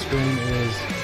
screen is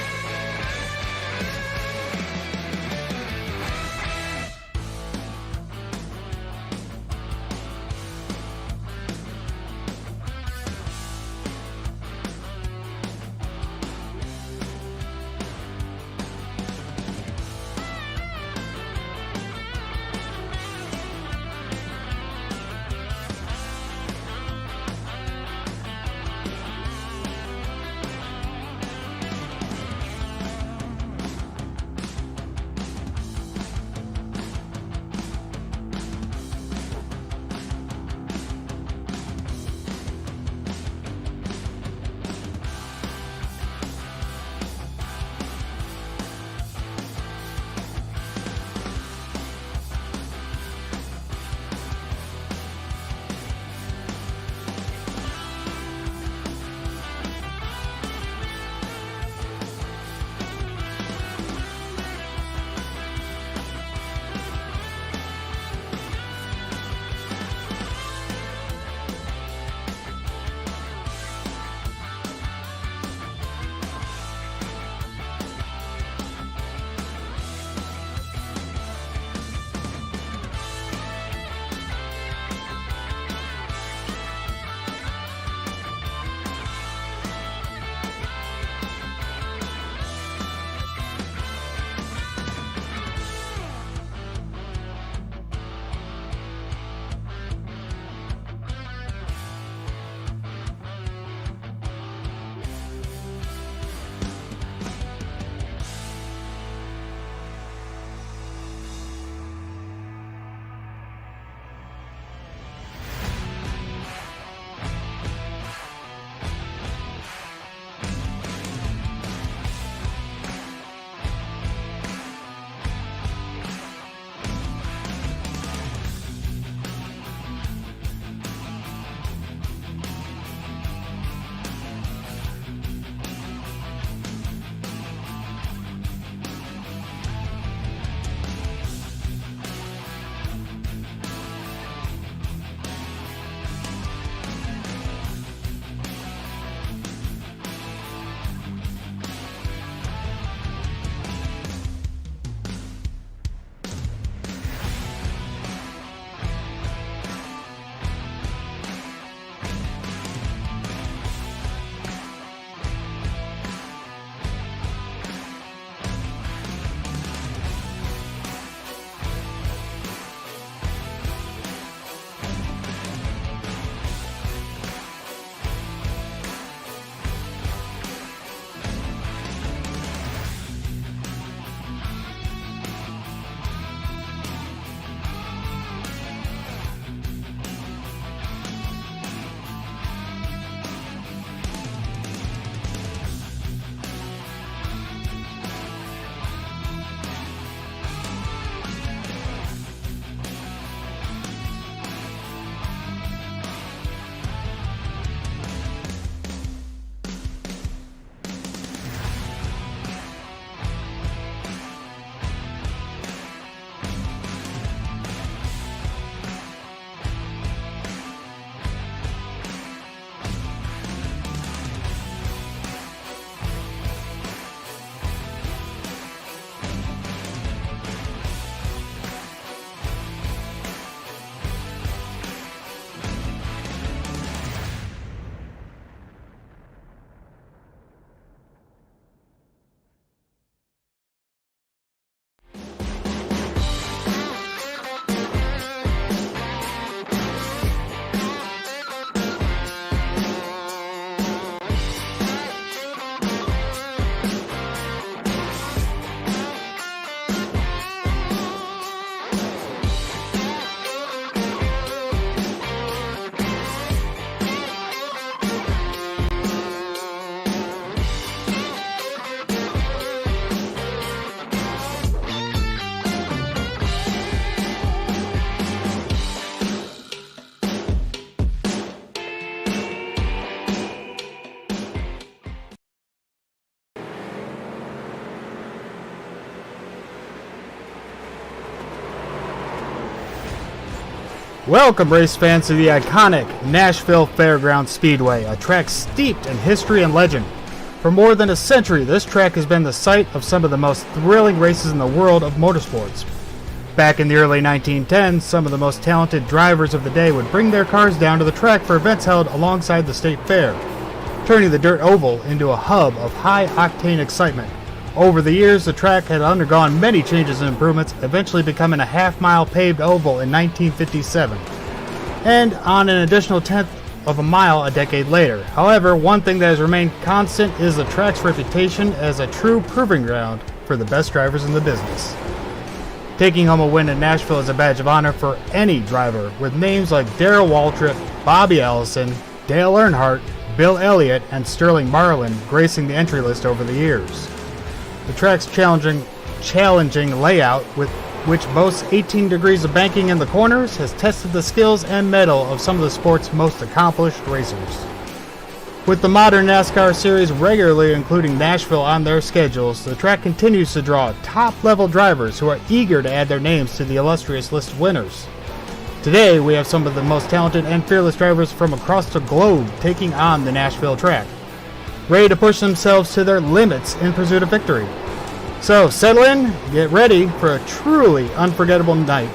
Welcome, race fans, to the iconic Nashville Fairgrounds Speedway, a track steeped in history and legend. For more than a century, this track has been the site of some of the most thrilling races in the world of motorsports. Back in the early 1910s, some of the most talented drivers of the day would bring their cars down to the track for events held alongside the state fair, turning the dirt oval into a hub of high-octane excitement. Over the years, the track had undergone many changes and improvements, eventually becoming a half-mile paved oval in 1957, and on an additional tenth of a mile a decade later. However, one thing that has remained constant is the track's reputation as a true proving ground for the best drivers in the business. Taking home a win at Nashville is a badge of honor for any driver, with names like Darrell Waltrip, Bobby Allison, Dale Earnhardt, Bill Elliott, and Sterling Marlin gracing the entry list over the years. The track's challenging layout, which boasts 18 degrees of banking in the corners, has tested the skills and mettle of some of the sport's most accomplished racers. With the modern NASCAR series regularly including Nashville on their schedules, the track continues to draw top-level drivers who are eager to add their names to the illustrious list of winners. Today, we have some of the most talented and fearless drivers from across the globe taking on the Nashville track, ready to push themselves to their limits in pursuit of victory. So settle in, get ready for a truly unforgettable night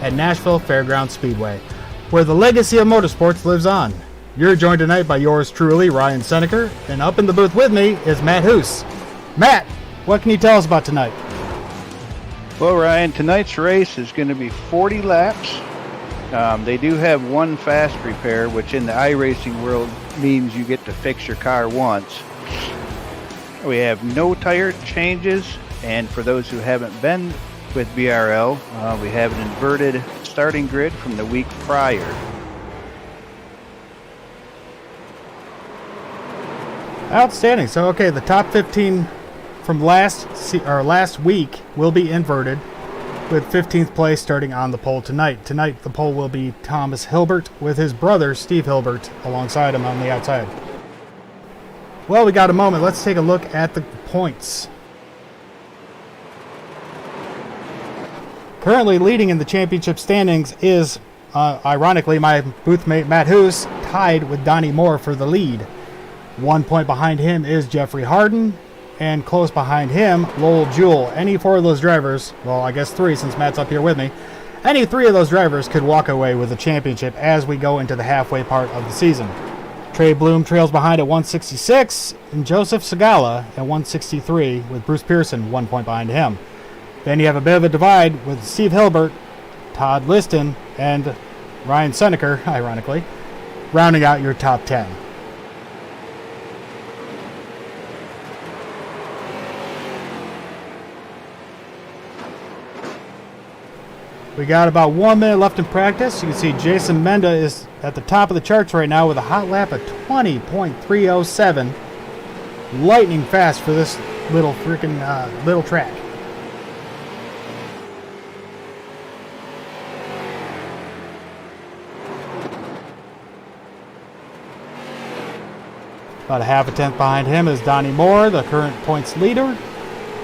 at Nashville Fairgrounds Speedway, where the legacy of motorsports lives on. You're joined tonight by yours truly, Ryan Seneker, and up in the booth with me is Matt Hoos. Matt, what can you tell us about tonight? Well, Ryan, tonight's race is going to be 40 laps. They do have one fast repair, which in the iRacing world means you get to fix your car once. We have no tire changes, and for those who haven't been with BRL, we have an inverted starting grid from the week prior. Outstanding. So, okay, the top 15 from last week will be inverted, with 15th place starting on the pole tonight. Tonight, the pole will be Thomas Hilbert with his brother, Steve Hilbert, alongside him on the outside. Well, we got a moment. Let's take a look at the points. Currently leading in the championship standings is, ironically, my boothmate Matt Hoos, tied with Donnie Moore for the lead. 1 point behind him is Jeffrey Harden, and close behind him, Lowell Jewell. Any four of those drivers, well, I guess three since Matt's up here with me, any three of those drivers could walk away with the championship as we go into the halfway part of the season. Trey Bloom trails behind at 166, and Joseph Segala at 163, with Bruce Pearson 1 point behind him. Then you have a bit of a divide with Steve Hilbert, Todd Liston, and Ryan Seneker, ironically, rounding out your top 10. We got about 1 minute left in practice. You can see Jason Menda is at the top of the charts right now with a hot lap of 20.307. Lightning fast for this little little track. About a half a tenth behind him is Donnie Moore, the current points leader,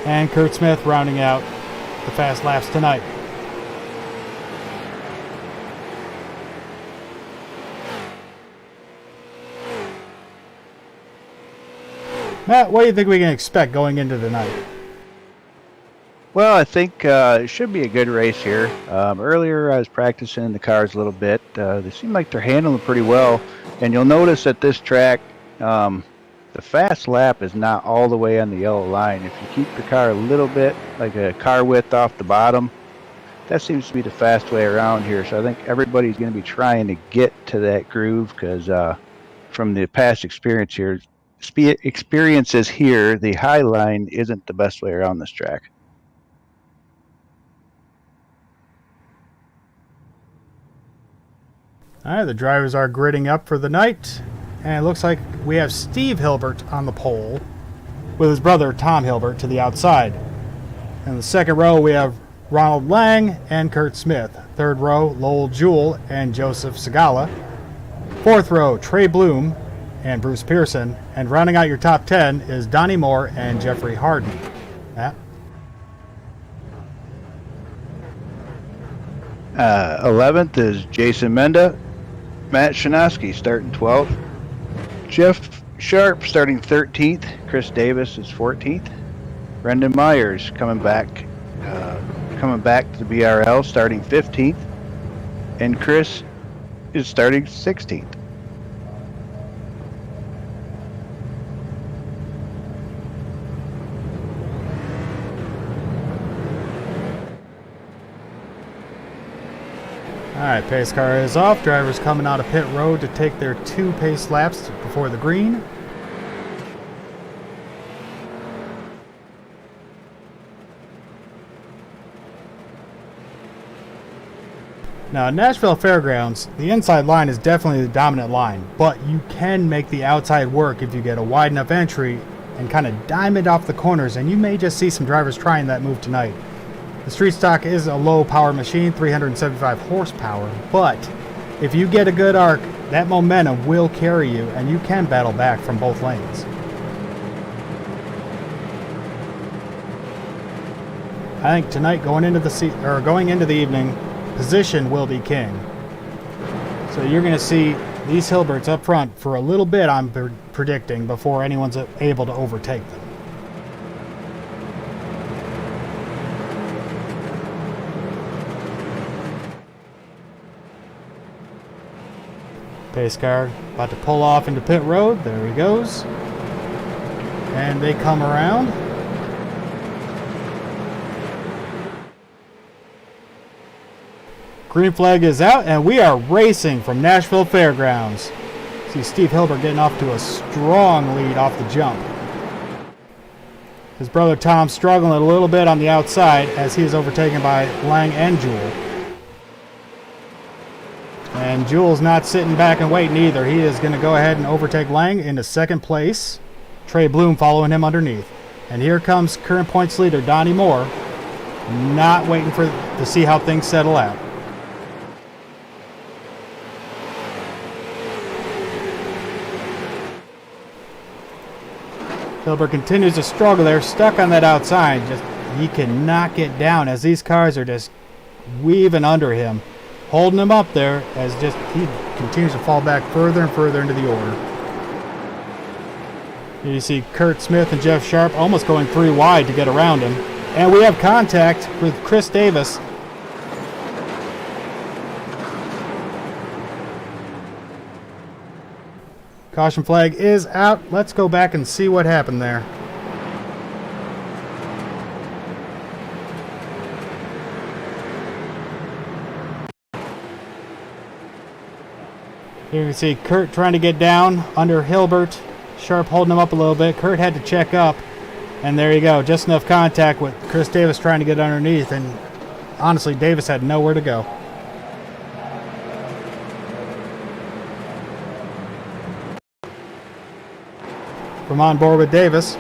and Kurt Smith rounding out the fast laps tonight. Matt, what do you think we can expect going into tonight? Well, I think it should be a good race here. Earlier, I was practicing in the cars a little bit. They seem like they're handling pretty well. And you'll notice at this track, the fast lap is not all the way on the yellow line. If you keep your car a little bit, like a car width off the bottom, that seems to be the fast way around here. So I think everybody's going to be trying to get to that groove because from the past experiences here, the high line isn't the best way around this track. All right, the drivers are gridding up for the night, and it looks like we have Steve Hilbert on the pole with his brother Tom Hilbert to the outside. In the second row, we have Ronald Lang and Kurt Smith. Third row, Lowell Jewell and Joseph Segala. Fourth row, Trey Bloom and Bruce Pearson. And rounding out your top 10 is Donnie Moore and Jeffrey Harden. Matt? 11th is Jason Menda. Matt Shinosky starting 12th. Jeff Sharp starting 13th. Chris Davis is 14th. Brendan Myers coming back to the BRL starting 15th. And Chris is starting 16th. Alright, pace car is off. Drivers coming out of pit road to take their 2 pace laps before the green. Now, at Nashville Fairgrounds, the inside line is definitely the dominant line, but you can make the outside work if you get a wide enough entry and kind of diamond off the corners, and you may just see some drivers trying that move tonight. The street stock is a low power machine, 375 horsepower, but if you get a good arc, that momentum will carry you and you can battle back from both lanes. I think tonight going into the evening, position will be king. So you're going to see these Hilberts up front for a little bit, I'm predicting, before anyone's able to overtake them. Pace car about to pull off into pit road. There he goes. And they come around. Green flag is out, and we are racing from Nashville Fairgrounds. See Steve Hilbert getting off to a strong lead off the jump. His brother Tom struggling a little bit on the outside as he is overtaken by Lang and Jewel. And Jewel's not sitting back and waiting either. He is going to go ahead and overtake Lang into second place. Trey Bloom following him underneath. And here comes current points leader Donnie Moore, not waiting to see how things settle out. Hilbert continues to struggle there, stuck on that outside. He cannot get down as these cars are just weaving under him, holding him up there as he continues to fall back further and further into the order. Here you see Kurt Smith and Jeff Sharp almost going 3 wide to get around him. And we have contact with Chris Davis. Caution flag is out. Let's go back and see what happened there. Here you can see Kurt trying to get down under Hilbert. Sharp holding him up a little bit. Kurt had to check up. And there you go. Just enough contact with Chris Davis trying to get underneath. And honestly, Davis had nowhere to go. From on board with Davis.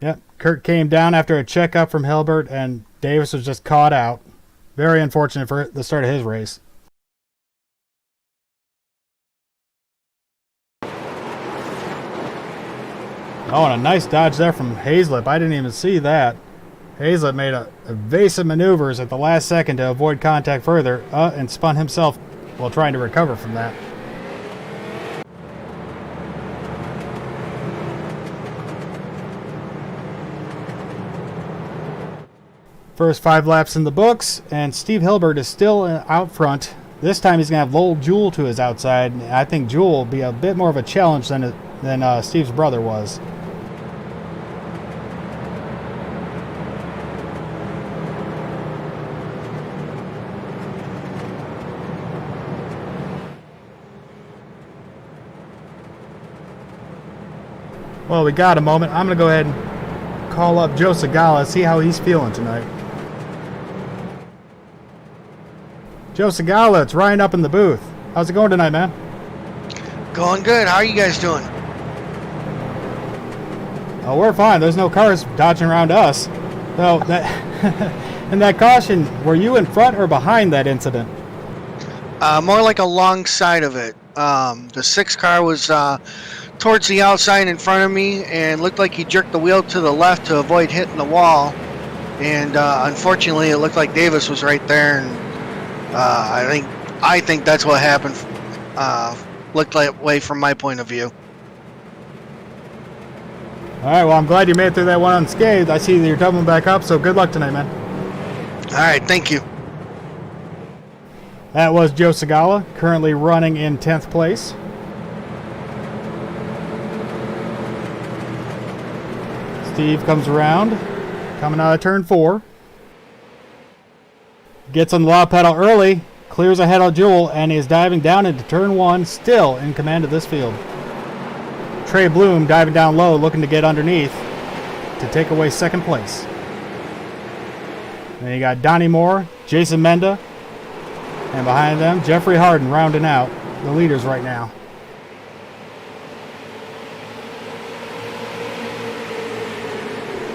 Yep, Kurt came down after a checkup from Hilbert, and Davis was just caught out. Very unfortunate for the start of his race. Oh, and a nice dodge there from Hazlip. I didn't even see that. Hazlip made evasive maneuvers at the last second to avoid contact further, and spun himself while trying to recover from that. First 5 laps in the books, and Steve Hilbert is still out front. This time he's going to have Lowell Jewell to his outside. I think Jewell will be a bit more of a challenge than Steve's brother was. Well, we got a moment. I'm going to go ahead and call up Joe Segala, see how he's feeling tonight. Joe Segala, it's Ryan up in the booth. How's it going tonight, man? Going good. How are you guys doing? Oh, we're fine. There's no cars dodging around us. So that and that caution, were you in front or behind that incident? More like alongside of it. The 6 car was towards the outside in front of me and looked like he jerked the wheel to the left to avoid hitting the wall. And unfortunately, it looked like Davis was right there. And I think I think that's what happened. Looked that way from my point of view. All right, well, I'm glad you made it through that one unscathed. I see that you're doubling back up, so good luck tonight, man. All right, thank you. That was Joe Segala, currently running in 10th place. Steve comes around, coming out of turn 4. Gets on the loud pedal early, clears ahead of Jewel, and is diving down into turn 1, still in command of this field. Trey Bloom diving down low, looking to get underneath to take away second place. Then you got Donnie Moore, Jason Menda, and behind them, Jeffrey Harden rounding out the leaders right now.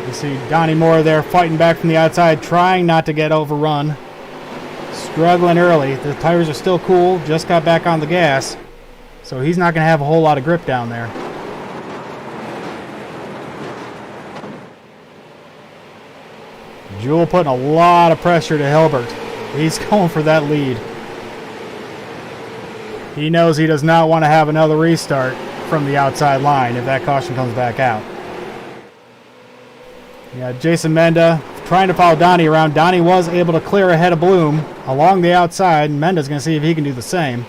You see Donnie Moore there fighting back from the outside, trying not to get overrun. Struggling early. The tires are still cool, just got back on the gas, so he's not going to have a whole lot of grip down there. Jewel putting a lot of pressure to Hilbert. He's going for that lead. He knows he does not want to have another restart from the outside line if that caution comes back out. Yeah, Jason Menda trying to follow Donnie around. Donnie was able to clear ahead of Bloom along the outside, and Menda's going to see if he can do the same.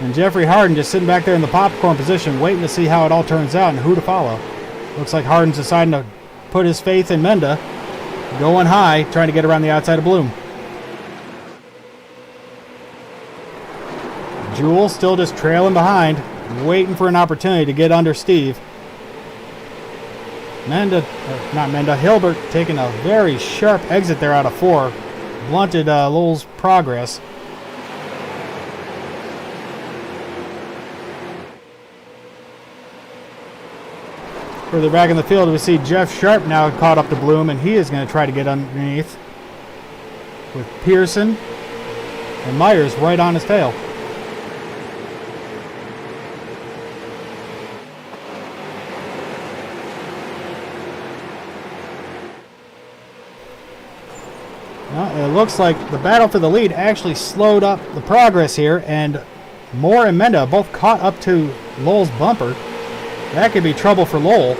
And Jeffrey Harden just sitting back there in the popcorn position, waiting to see how it all turns out and who to follow. Looks like Harden's deciding to put his faith in Menda, going high, trying to get around the outside of Bloom. Jewel still just trailing behind, waiting for an opportunity to get under Steve. Hilbert taking a very sharp exit there out of 4. Blunted Lowell's progress. Further back in the field, we see Jeff Sharp now caught up to Bloom, and he is going to try to get underneath with Pearson and Myers right on his tail. It looks like the battle for the lead actually slowed up the progress here, and Moore and Menda both caught up to Lowell's bumper. That could be trouble for Lowell.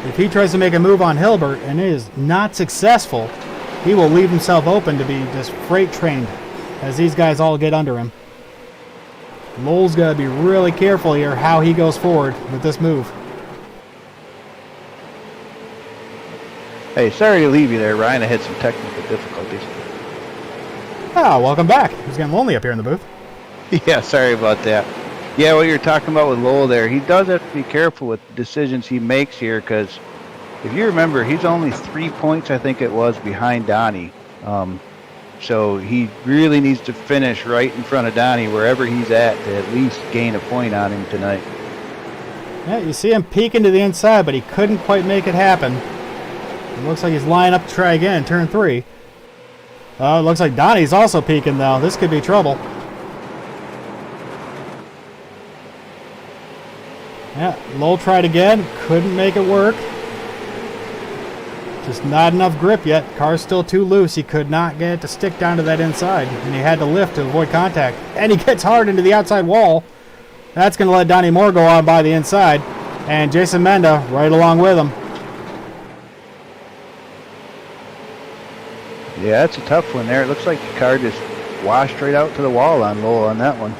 If he tries to make a move on Hilbert and it is not successful, he will leave himself open to be just freight trained as these guys all get under him. Lowell's got to be really careful here how he goes forward with this move. Hey, sorry to leave you there, Ryan. I had some technical difficulties. Ah, welcome back. He's getting lonely up here in the booth. Yeah, sorry about that. Yeah, what you're talking about with Lowell there, he does have to be careful with the decisions he makes here, because if you remember, he's only 3 points, I think it was, behind Donnie. So he really needs to finish right in front of Donnie wherever he's at least gain a point on him tonight. Yeah, you see him peeking to the inside, but he couldn't quite make it happen. It looks like he's lining up to try again in turn 3. It looks like Donnie's also peeking, though. This could be trouble. Yeah, Lowell tried again. Couldn't make it work. Just not enough grip yet. Car's still too loose. He could not get it to stick down to that inside, and he had to lift to avoid contact. And he gets hard into the outside wall. That's going to let Donnie Moore go on by the inside, and Jason Menda right along with him. Yeah, that's a tough one there. It looks like the car just washed right out to the wall on Lowell on that one.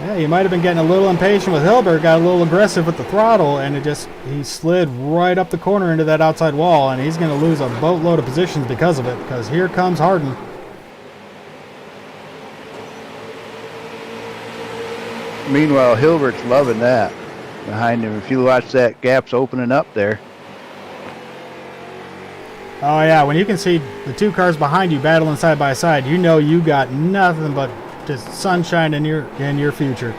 Yeah, he might have been getting a little impatient with Hilbert, got a little aggressive with the throttle, and he slid right up the corner into that outside wall, and he's going to lose a boatload of positions because of it, because here comes Harden. Meanwhile, Hilbert's loving that behind him. If you watch that, gap's opening up there. Oh yeah, when you can see the two cars behind you battling side by side, you know you got nothing but just sunshine in your future.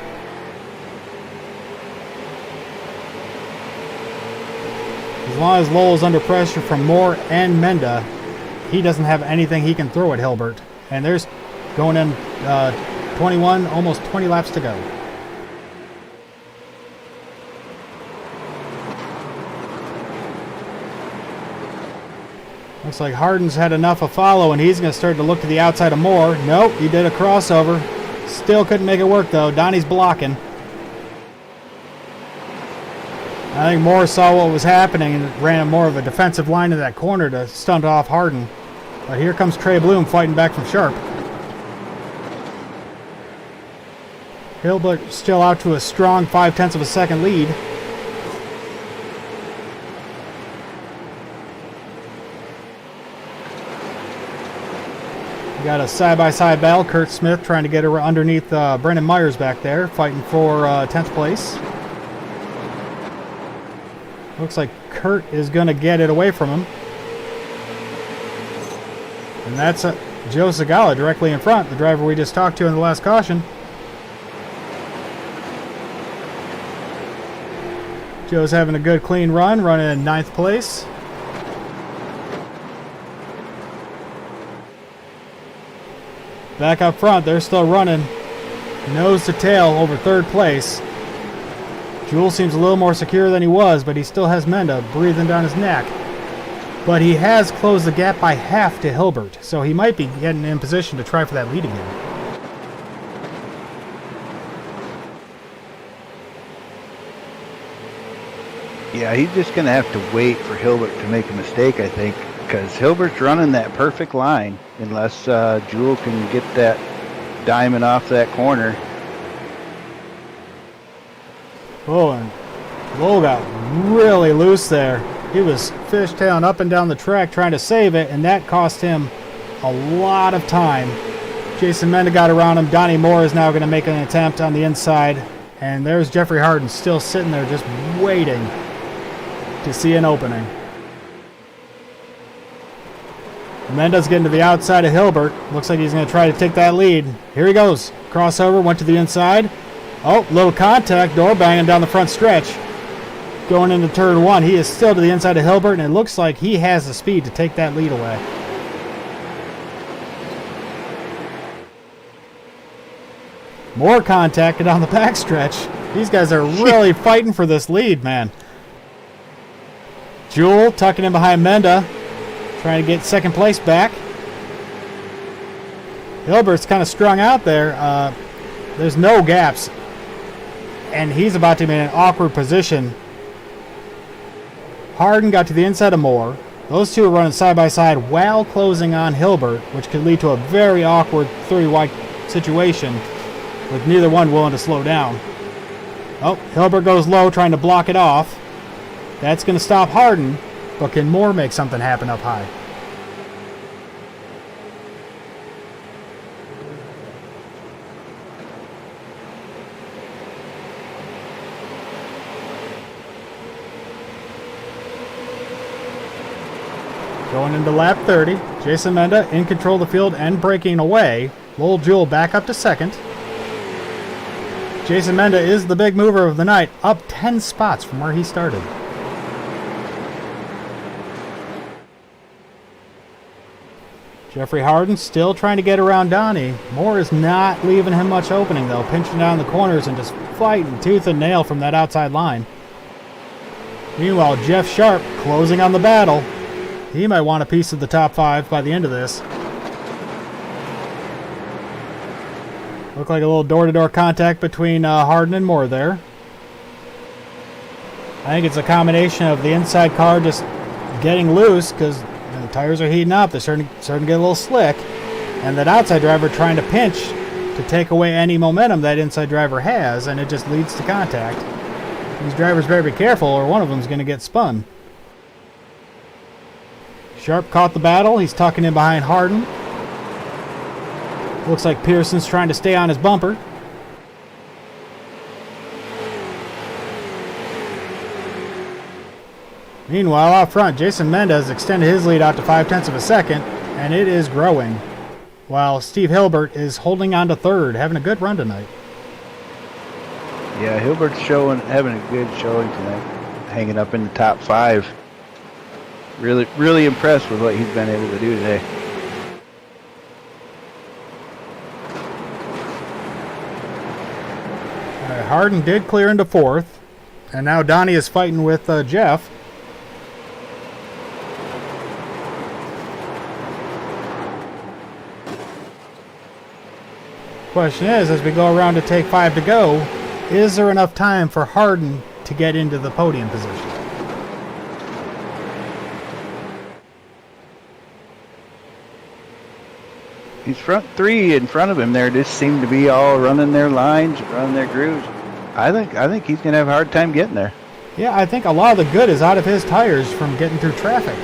As long as Lowell's under pressure from Moore and Menda, he doesn't have anything he can throw at Hilbert. And there's going in 21, almost 20 laps to go. Looks like Harden's had enough of follow, and he's going to start to look to the outside of Moore. Nope, he did a crossover. Still couldn't make it work, though. Donnie's blocking. I think Moore saw what was happening and ran more of a defensive line in that corner to stunt off Harden. But here comes Trey Bloom fighting back from Sharp. Hilbert still out to a strong 0.5 of a second lead. We got a side-by-side battle. Kurt Smith trying to get her underneath Brendan Myers back there, fighting for 10th place. Looks like Kurt is going to get it away from him. And that's Joe Zagala directly in front, the driver we just talked to in the last caution. Joe's having a good clean run, running in 9th place. Back up front, they're still running nose to tail over 3rd place. Jules seems a little more secure than he was, but he still has Menda breathing down his neck. But he has closed the gap by half to Hilbert, so he might be getting in position to try for that lead again. Yeah, he's just going to have to wait for Hilbert to make a mistake, I think, because Hilbert's running that perfect line unless Jewel can get that diamond off that corner. Oh, and Lowell got really loose there. He was fishtailing up and down the track trying to save it, and that cost him a lot of time. Jason Menda got around him. Donnie Moore is now going to make an attempt on the inside, and there's Jeffrey Harden still sitting there just waiting to see an opening. Menda's getting to the outside of Hilbert. Looks like he's going to try to take that lead. Here he goes. Crossover, went to the inside. Oh, little contact, door banging down the front stretch. Going into turn 1, he is still to the inside of Hilbert, and it looks like he has the speed to take that lead away. More contact down the backstretch. These guys are really fighting for this lead, man. Jewel tucking in behind Menda, trying to get 2nd place back. Hilbert's kind of strung out there. There's no gaps, and he's about to be in an awkward position. Harden got to the inside of Moore. Those two are running side by side while closing on Hilbert, which could lead to a very awkward 30-wide situation with neither one willing to slow down. Oh, Hilbert goes low trying to block it off. That's going to stop Harden, but can Moore make something happen up high? Going into lap 30, Jason Menda in control of the field and breaking away. Lowell Jewell back up to 2nd. Jason Menda is the big mover of the night, up 10 spots from where he started. Jeffrey Harden still trying to get around Donnie. Moore is not leaving him much opening, though, pinching down the corners and just fighting tooth and nail from that outside line. Meanwhile, Jeff Sharp closing on the battle. He might want a piece of the top 5 by the end of this. Looked like a little door-to-door contact between Harden and Moore there. I think it's a combination of the inside car just getting loose because the tires are heating up. They're starting to get a little slick. And that outside driver trying to pinch to take away any momentum that inside driver has, and it just leads to contact. These drivers better be careful or one of them is going to get spun. Sharp caught the battle. He's tucking in behind Harden. Looks like Pearson's trying to stay on his bumper. Meanwhile, out front, Jason Menda has extended his lead out to 0.5 of a second, and it is growing. While Steve Hilbert is holding on to 3rd, having a good run tonight. Yeah, Hilbert's having a good showing tonight, hanging up in the top 5. Really impressed with what he's been able to do today. Harden did clear into 4th, and now Donnie is fighting with Jeff. Question is, as we go around to take 5 to go, is there enough time for Harden to get into the podium position? These front three in front of him there just seem to be all running their lines, running their grooves. I think he's going to have a hard time getting there. Yeah, I think a lot of the good is out of his tires from getting through traffic.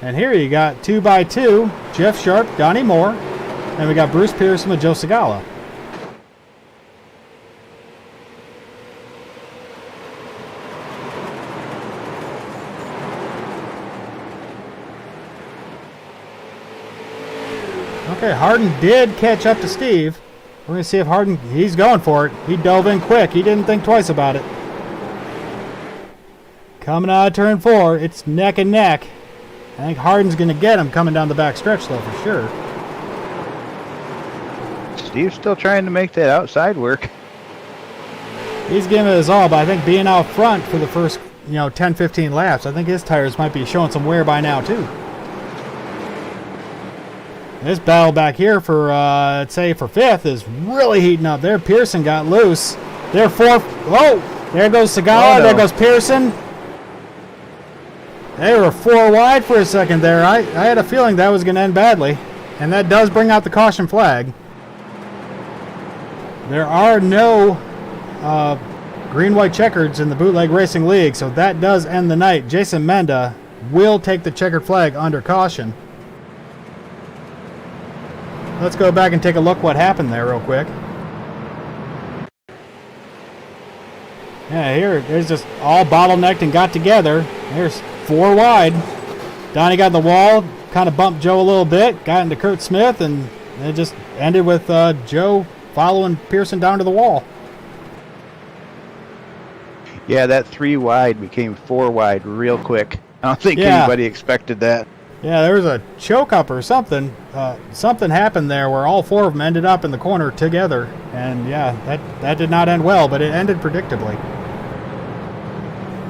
And here you got 2x2, Jeff Sharp, Donnie Moore, and we got Bruce Pearson with Joe Segala. Okay, Harden did catch up to Steve. We're going to see if Harden, he's going for it. He dove in quick. He didn't think twice about it. Coming out of turn 4, it's neck and neck. I think Harden's going to get him coming down the back stretch, though, for sure. Steve's still trying to make that outside work. He's giving it his all, but I think being out front for the first, 10, 15 laps, I think his tires might be showing some wear by now, too. This battle back here for, let's say, for 5th is really heating up. There, Pearson got loose. There, 4th. Oh, there goes Segala. Oh, no. There goes Pearson. They were 4 wide for a second there. I had a feeling that was going to end badly. And that does bring out the caution flag. There are no green-white checkers in the Bootleg Racing League, so that does end the night. Jason Menda will take the checkered flag under caution. Let's go back and take a look what happened there real quick. Yeah, here, there's just all bottlenecked and got together. There's 4 wide. Donnie got in the wall, kind of bumped Joe a little bit, got into Kurt Smith, and it just ended with Joe following Pearson down to the wall. Yeah, that 3 wide became 4 wide real quick. I don't think anybody expected that. Yeah, there was a choke up or something. Something happened there where all 4 of them ended up in the corner together. And yeah, that did not end well, but it ended predictably.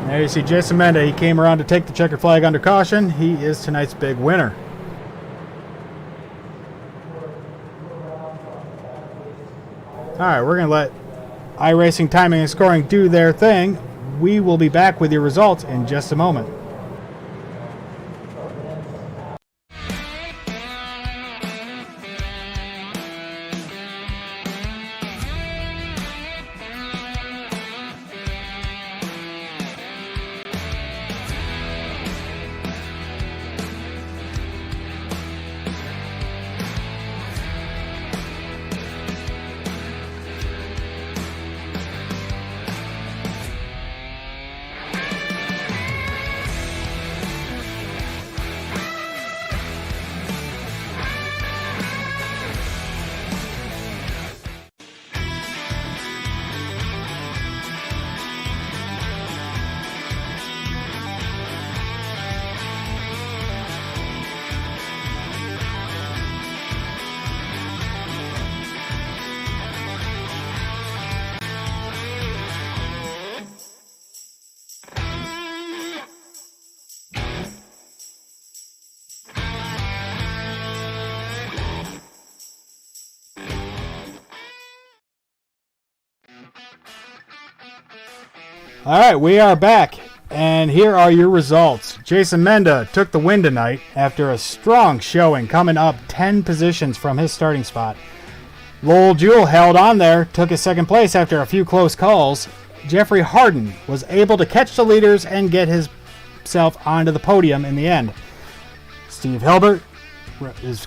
There you see Jason Menda. He came around to take the checkered flag under caution. He is tonight's big winner. Alright, we're going to let iRacing timing and scoring do their thing. We will be back with your results in just a moment. All right, we are back, and here are your results. Jason Menda took the win tonight after a strong showing, coming up 10 positions from his starting spot. Lowell Jewell held on there, took his second place after a few close calls. Jeffrey Harden was able to catch the leaders and get himself onto the podium in the end. Steve Hilbert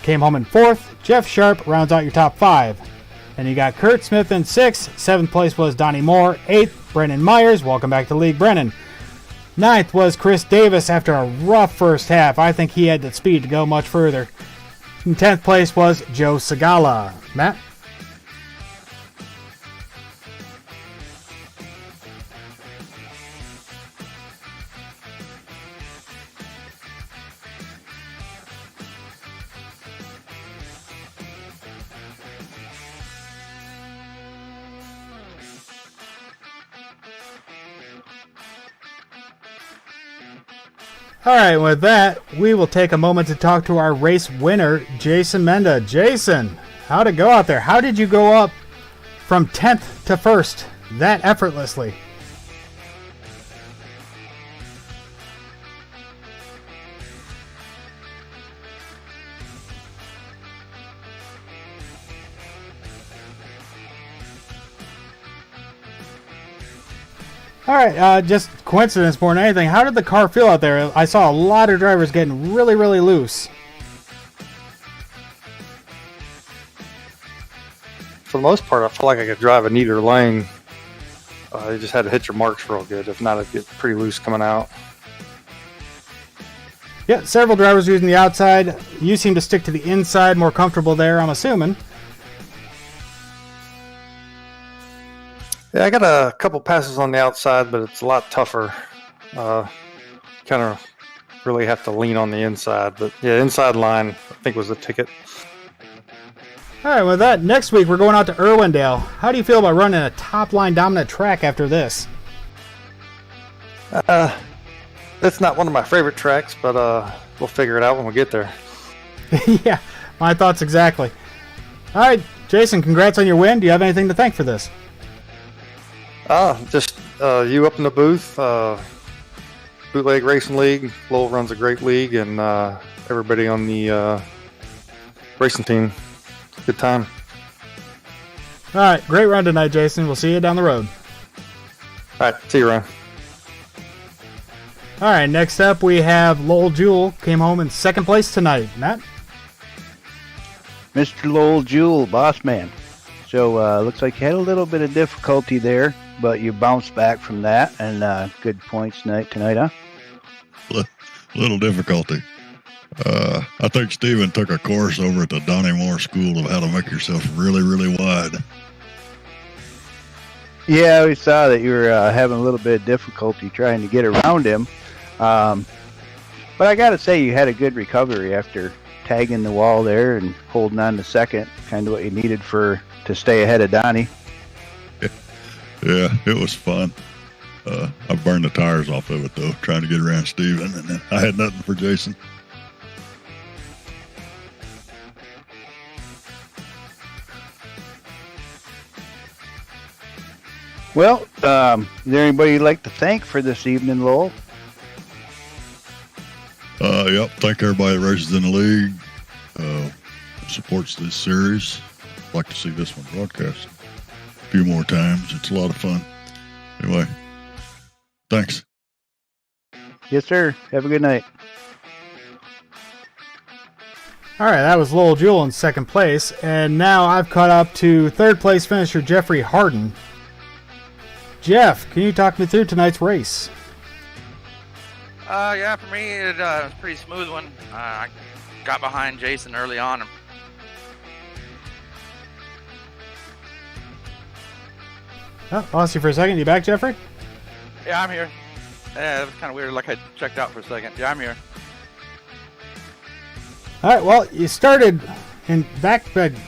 came home in 4th. Jeff Sharp rounds out your top 5. And you got Kurt Smith in 6th. 7th place was Donnie Moore. 8th, Brennan Myers. Welcome back to League, Brennan. 9th was Chris Davis after a rough first half. I think he had the speed to go much further. In 10th place was Joe Segala. Matt? All right, with that, we will take a moment to talk to our race winner, Jason Menda. Jason, How'd it go out there? How did you go up from 10th to 1st that effortlessly? All right, just coincidence more than anything. How did the car feel out there? I saw a lot of drivers getting really, really loose. For the most part, I feel like I could drive a neater lane. You just had to hit your marks real good. If not, it'd get pretty loose coming out. Yeah, several drivers using the outside. You seem to stick to the inside, more comfortable there, I'm assuming. Yeah, I got a couple passes on the outside, but it's a lot tougher. Kind of really have to lean on the inside. But yeah, inside line, I think was the ticket. All right, with that, next week we're going out to Irwindale. How do you feel about running a top-line dominant track after this? That's not one of my favorite tracks, but we'll figure it out when we get there. Yeah, my thoughts exactly. All right, Jason, congrats on your win. Do you have anything to thank for this? Just you up in the booth. Bootleg Racing League. Lowell runs a great league, and everybody on the racing team. Good time. All right, great run tonight, Jason. We'll see you down the road. All right, see you around. All right, next up we have Lowell Jewell. Came home in second place tonight. Matt? Mr. Lowell Jewell, boss man. So looks like you had a little bit of difficulty there, but you bounced back from that, and good points tonight, huh? Little difficulty. I think Steven took a course over at the Donnie Moore School of how to make yourself really, really wide. Yeah, we saw that you were having a little bit of difficulty trying to get around him. But I got to say, you had a good recovery after tagging the wall there and holding on to second, kind of what you needed to stay ahead of Donnie. Yeah, it was fun. I burned the tires off of it, though, trying to get around Steven, and then I had nothing for Jason. Well, is there anybody you'd like to thank for this evening, Lowell? Yep, thank everybody that races in the league, supports this series. I'd like to see this one broadcast a few more times. It's a lot of fun. Anyway, thanks. Yes, sir. Have a good night. All right, that was Lowell Jewell in second place, and now I've caught up to third place finisher Jeffrey Harden. Jeff, can you talk me through tonight's race? Yeah, for me, it was a pretty smooth one. I got behind Jason early on. Oh, lost you for a second. You back, Jeffrey? Yeah, I'm here. Yeah, it was kind of weird, like I checked out for a second. Yeah, I'm here. All right, well, you started back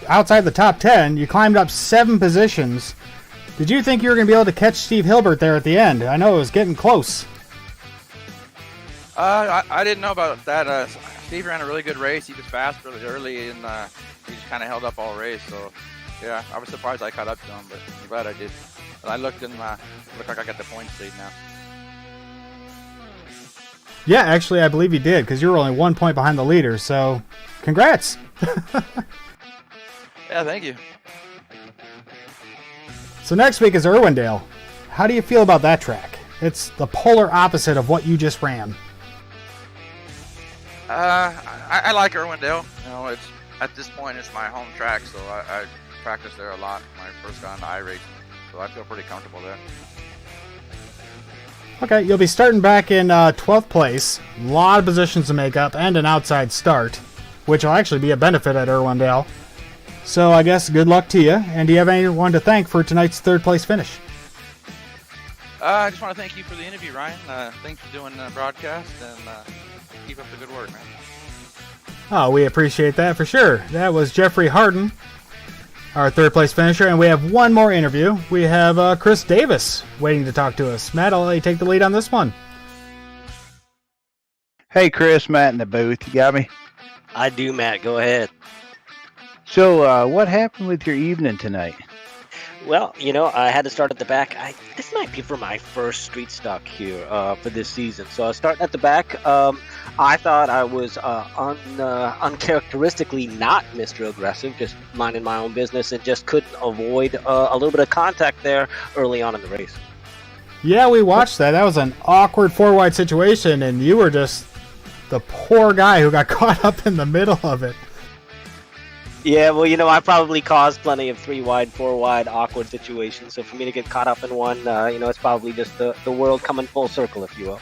outside the top 10. You climbed up 7 positions. Did you think you were going to be able to catch Steve Hilbert there at the end? I know it was getting close. I didn't know about that. Steve ran a really good race. He was fast really early, and he just kind of held up all race. So, yeah, I was surprised I caught up to him, but I'm glad I did. But I looked and looked like I got the points lead now. Yeah, actually, I believe you did, because you were only 1 point behind the leader. So, congrats. Yeah, thank you. So next week is Irwindale. How do you feel about that track? It's the polar opposite of what you just ran. I like Irwindale. You know, it's at this point it's my home track, so I practice there a lot when I first got into iRacing. So I feel pretty comfortable there. Okay, you'll be starting back in 12th place. A lot of positions to make up and an outside start, which will actually be a benefit at Irwindale. So I guess good luck to you. And do you have anyone to thank for tonight's third place finish? I just want to thank you for the interview, Ryan. Thanks for doing the broadcast, and keep up the good work, man. Oh, we appreciate that for sure. That was Jeffrey Harden, our third place finisher, and we have one more interview. We have Chris Davis waiting to talk to us. Matt, I'll let you take the lead on this one. Hey, Chris, Matt in the booth. You got me? I do, Matt. Go ahead. So, what happened with your evening tonight? Well, I had to start at the back. This might be for my first street stock here for this season. So I was starting at the back. I thought I was uncharacteristically not Mr. Aggressive, just minding my own business, and just couldn't avoid a little bit of contact there early on in the race. Yeah, we watched that. That was an awkward four-wide situation, and you were just the poor guy who got caught up in the middle of it. Yeah, well, I probably caused plenty of 3-wide, 4-wide awkward situations. So for me to get caught up in one, it's probably just the world coming full circle, if you will.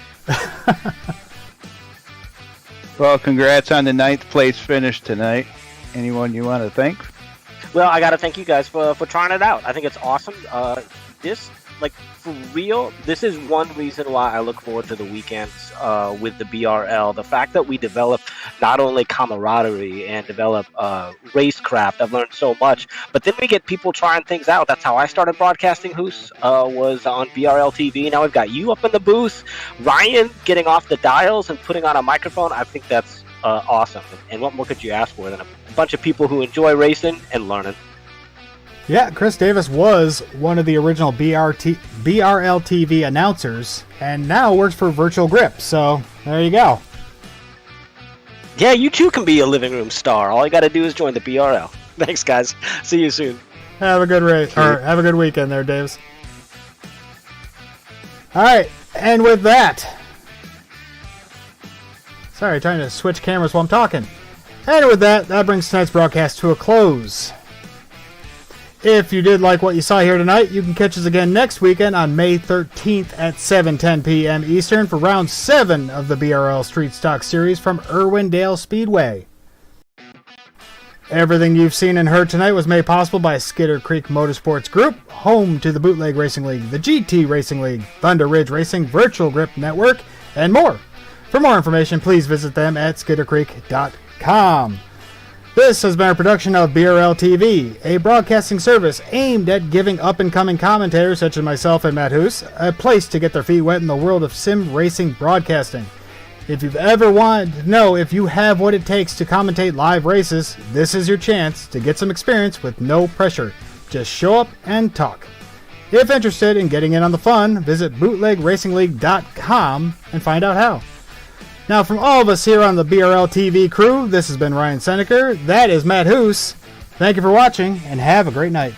Well, congrats on the 9th place finish tonight. Anyone you want to thank? Well, I got to thank you guys for trying it out. I think it's awesome. For real, this is one reason why I look forward to the weekends with the BRL. The fact that we develop not only camaraderie and develop racecraft, I've learned so much, but then we get people trying things out. That's how I started broadcasting Hoos, was on BRL TV. Now we've got you up in the booth, Ryan getting off the dials and putting on a microphone. I think that's awesome. And what more could you ask for than a bunch of people who enjoy racing and learning? Yeah, Chris Davis was one of the original BRL TV announcers, and now works for Virtual Grip, so there you go. Yeah, you too can be a living room star. All you got to do is join the BRL. Thanks, guys. See you soon. Have a good have a good weekend there, Davis. All right, and with that, sorry, trying to switch cameras while I'm talking. And with that brings tonight's broadcast to a close. If you did like what you saw here tonight, you can catch us again next weekend on May 13th at 7:10 p.m. Eastern for Round 7 of the BRL Street Stock Series from Irwindale Speedway. Everything you've seen and heard tonight was made possible by Skidder Creek Motorsports Group, home to the Bootleg Racing League, the GT Racing League, Thunder Ridge Racing, Virtual Grip Network, and more. For more information, please visit them at skiddercreek.com. This has been a production of BRL TV, a broadcasting service aimed at giving up-and-coming commentators such as myself and Matt Hoos a place to get their feet wet in the world of sim racing broadcasting. If you've ever wanted to know if you have what it takes to commentate live races, this is your chance to get some experience with no pressure. Just show up and talk. If interested in getting in on the fun, visit bootlegracingleague.com and find out how. Now, from all of us here on the BRL TV crew, this has been Ryan Seneker. That is Matt Hoos. Thank you for watching, and have a great night.